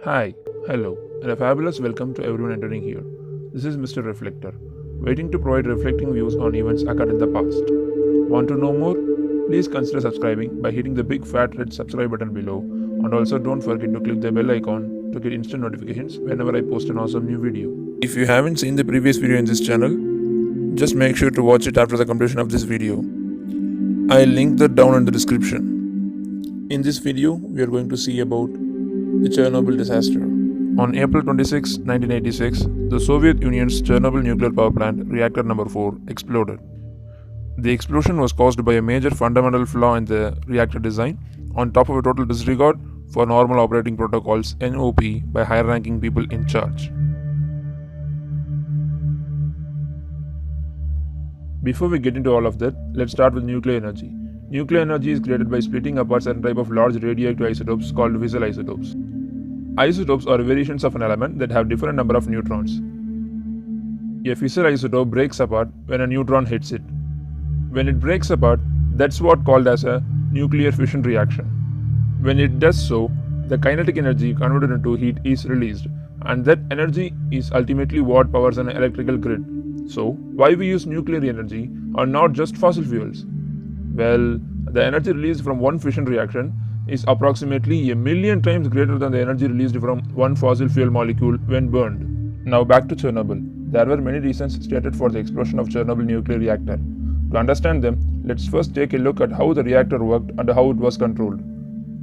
Hi, hello, and a fabulous welcome to everyone entering here. This is Mr. Reflector, waiting to provide reflecting views on events occurred in the past. Want to know more? Please consider subscribing by hitting the big fat red subscribe button below, and also don't forget to click the bell icon to get instant notifications whenever I post an awesome new video. If you haven't seen the previous video in this channel, just make sure to watch it after the completion of this video. I'll link that down in the description. In this video, we are going to see about the Chernobyl disaster. On April 26, 1986, the Soviet Union's Chernobyl nuclear power plant, reactor number 4, exploded. The explosion was caused by a major fundamental flaw in the reactor design, on top of a total disregard for normal operating protocols (NOP) by higher-ranking people in charge. Before we get into all of that, let's start with nuclear energy. Nuclear energy is created by splitting apart certain type of large radioactive isotopes called fissile isotopes. Isotopes are variations of an element that have different number of neutrons. A fissile isotope breaks apart when a neutron hits it. When it breaks apart, that's what called as a nuclear fission reaction. When it does so, the kinetic energy converted into heat is released, and that energy is ultimately what powers an electrical grid. So, why we use nuclear energy and not just fossil fuels? Well, the energy released from one fission reaction is approximately 1,000,000 times greater than the energy released from one fossil fuel molecule when burned. Now back to Chernobyl. There were many reasons stated for the explosion of Chernobyl nuclear reactor. To understand them, let's first take a look at how the reactor worked and how it was controlled.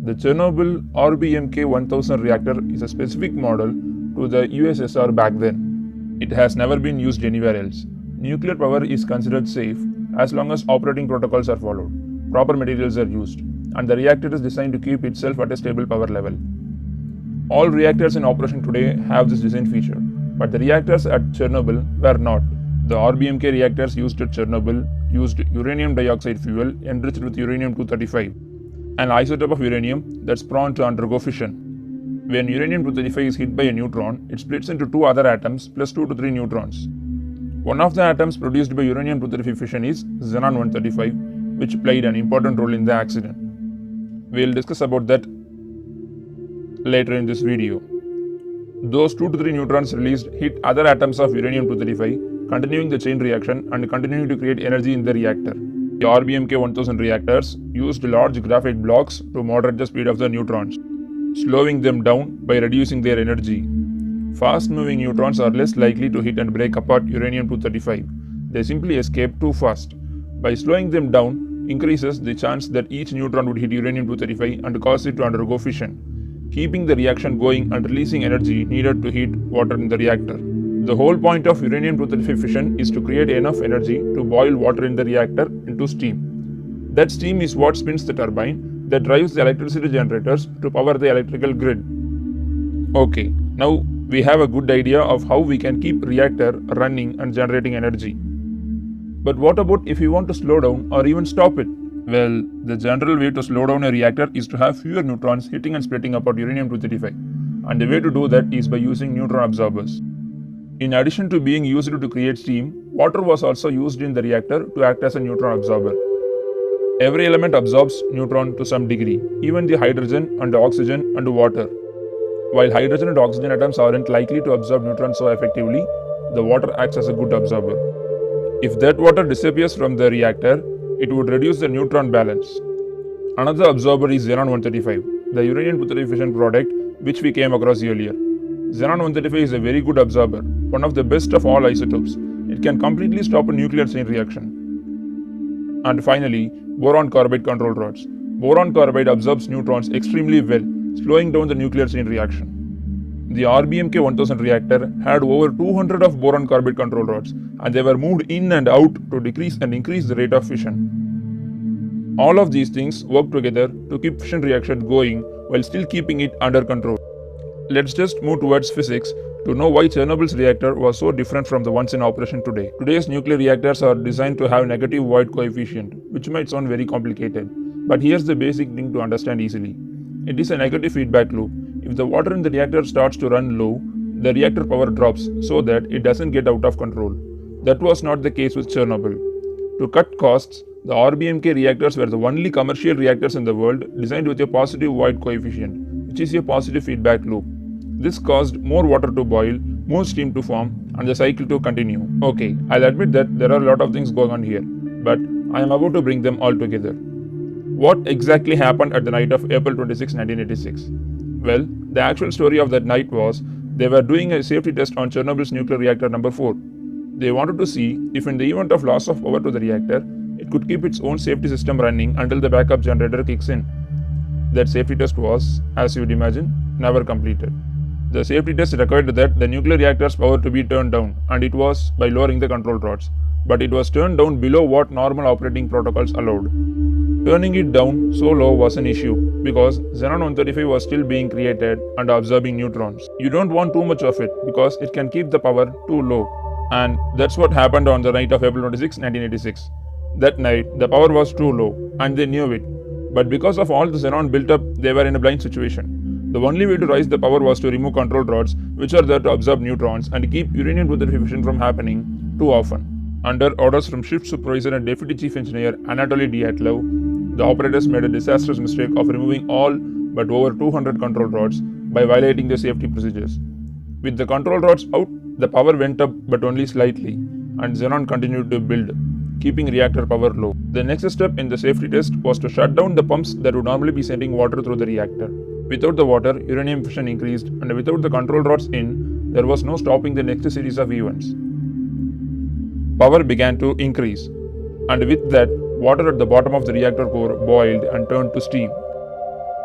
The Chernobyl RBMK-1000 reactor is a specific model to the USSR back then. It has never been used anywhere else. Nuclear power is considered safe as long as operating protocols are followed, proper materials are used, and the reactor is designed to keep itself at a stable power level. All reactors in operation today have this design feature, but the reactors at Chernobyl were not. The RBMK reactors used at Chernobyl used uranium dioxide fuel enriched with uranium-235, an isotope of uranium that's prone to undergo fission. When uranium-235 is hit by a neutron, it splits into two other atoms plus 2 to 3 neutrons. One of the atoms produced by uranium-235 fission is xenon-135, which played an important role in the accident. We'll discuss about that later in this video. Those 2 to 3 neutrons released hit other atoms of uranium-235, continuing the chain reaction and continuing to create energy in the reactor. The RBMK-1000 reactors used large graphite blocks to moderate the speed of the neutrons, slowing them down by reducing their energy. Fast-moving neutrons are less likely to hit and break apart uranium-235. They simply escape too fast. By slowing them down, increases the chance that each neutron would hit uranium-235 and cause it to undergo fission, keeping the reaction going and releasing energy needed to heat water in the reactor. The whole point of uranium-235 fission is to create enough energy to boil water in the reactor into steam. That steam is what spins the turbine that drives the electricity generators to power the electrical grid. Okay, now we have a good idea of how we can keep reactor running and generating energy. But what about if we want to slow down or even stop it? Well, the general way to slow down a reactor is to have fewer neutrons hitting and splitting apart uranium-235, and the way to do that is by using neutron absorbers. In addition to being used to create steam, water was also used in the reactor to act as a neutron absorber. Every element absorbs neutron to some degree, even the hydrogen and the oxygen and water. While hydrogen and oxygen atoms aren't likely to absorb neutrons so effectively, the water acts as a good absorber. If that water disappears from the reactor, it would reduce the neutron balance. Another absorber is xenon-135, the uranium-235 fission product which we came across earlier. Xenon-135 is a very good absorber, one of the best of all isotopes. It can completely stop a nuclear chain reaction. And finally, boron carbide control rods. Boron carbide absorbs neutrons extremely well, slowing down the nuclear chain reaction. The RBMK-1000 reactor had over 200 of boron carbide control rods, and they were moved in and out to decrease and increase the rate of fission. All of these things work together to keep fission reaction going while still keeping it under control. Let's just move towards physics to know why Chernobyl's reactor was so different from the ones in operation today. Today's nuclear reactors are designed to have negative void coefficient, which might sound very complicated, but here's the basic thing to understand easily. It is a negative feedback loop. If the water in the reactor starts to run low, the reactor power drops so that it doesn't get out of control. That was not the case with Chernobyl. To cut costs, the RBMK reactors were the only commercial reactors in the world designed with a positive void coefficient, which is a positive feedback loop. This caused more water to boil, more steam to form, and the cycle to continue. Okay, I'll admit that there are a lot of things going on here, but I am about to bring them all together. What exactly happened at the night of April 26, 1986? Well, the actual story of that night was they were doing a safety test on Chernobyl's nuclear reactor number 4. They wanted to see if in the event of loss of power to the reactor, it could keep its own safety system running until the backup generator kicks in. That safety test was, as you would imagine, never completed. The safety test required that the nuclear reactor's power to be turned down, and it was by lowering the control rods. But it was turned down below what normal operating protocols allowed. Turning it down so low was an issue because Xenon 135 was still being created and absorbing neutrons. You don't want too much of it because it can keep the power too low. And that's what happened on the night of April 26, 1986. That night, the power was too low, and they knew it. But because of all the xenon built up, they were in a blind situation. The only way to raise the power was to remove control rods, which are there to absorb neutrons and keep uranium-235 fission from happening too often. Under orders from shift supervisor and deputy chief engineer Anatoly Dyatlov, the operators made a disastrous mistake of removing all but over 200 control rods by violating the safety procedures. With the control rods out, the power went up but only slightly, and xenon continued to build, keeping reactor power low. The next step in the safety test was to shut down the pumps that would normally be sending water through the reactor. Without the water, uranium fission increased, and without the control rods in, there was no stopping the next series of events. Power began to increase, and with that, water at the bottom of the reactor core boiled and turned to steam.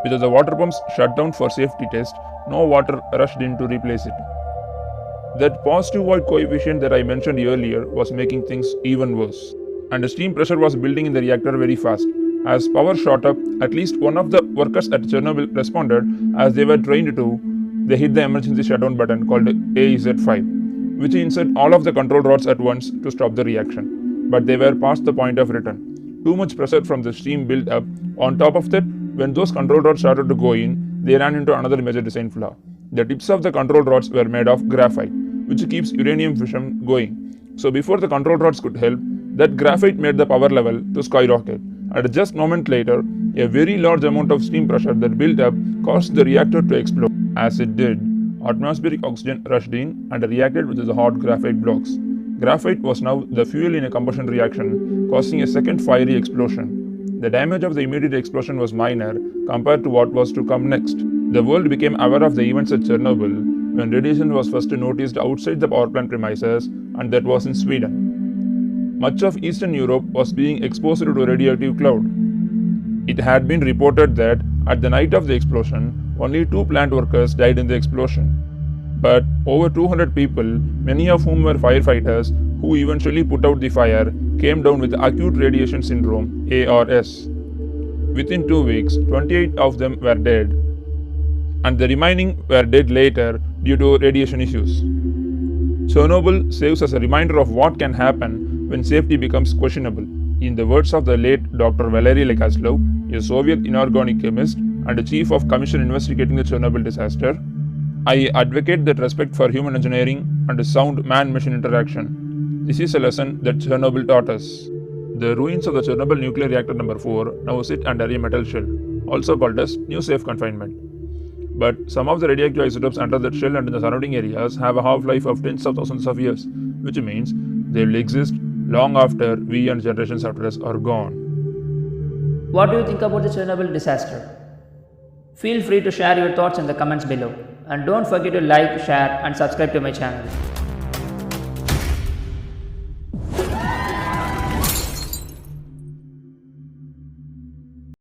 With the water pumps shut down for safety test, no water rushed in to replace it. That positive void coefficient that I mentioned earlier was making things even worse, and the steam pressure was building in the reactor very fast. As power shot up, at least one of the workers at Chernobyl responded as they were trained to. They hit the emergency shutdown button called AZ5, which inserted all of the control rods at once to stop the reaction. But they were past the point of return. Too much pressure from the steam built up. On top of that, when those control rods started to go in, they ran into another major design flaw. The tips of the control rods were made of graphite, which keeps uranium fission going. So before the control rods could help, that graphite made the power level to skyrocket. And just a moment later, a very large amount of steam pressure that built up caused the reactor to explode. As it did, atmospheric oxygen rushed in and reacted with the hot graphite blocks. Graphite was now the fuel in a combustion reaction, causing a second fiery explosion. The damage of the immediate explosion was minor compared to what was to come next. The world became aware of the events at Chernobyl when radiation was first noticed outside the power plant premises, and that was in Sweden. Much of Eastern Europe was being exposed to a radioactive cloud. It had been reported that at the night of the explosion, only 2 plant workers died in the explosion. But over 200 people, many of whom were firefighters who eventually put out the fire, came down with acute radiation syndrome (ARS). Within 2 weeks, 28 of them were dead, and the remaining were dead later due to radiation issues. Chernobyl serves as a reminder of what can happen when safety becomes questionable. In the words of the late Dr. Valery Legasov, a Soviet inorganic chemist and the chief of commission investigating the Chernobyl disaster, I advocate that respect for human engineering and sound man-machine interaction. This is a lesson that Chernobyl taught us. The ruins of the Chernobyl nuclear reactor number 4 now sit under a metal shell, also called as new safe confinement. But some of the radioactive isotopes under that shell and in the surrounding areas have a half-life of tens of thousands of years, which means they will exist long after we and generations after us are gone. What do you think about the Chernobyl disaster? Feel free to share your thoughts in the comments below, and don't forget to like, share and subscribe to my channel.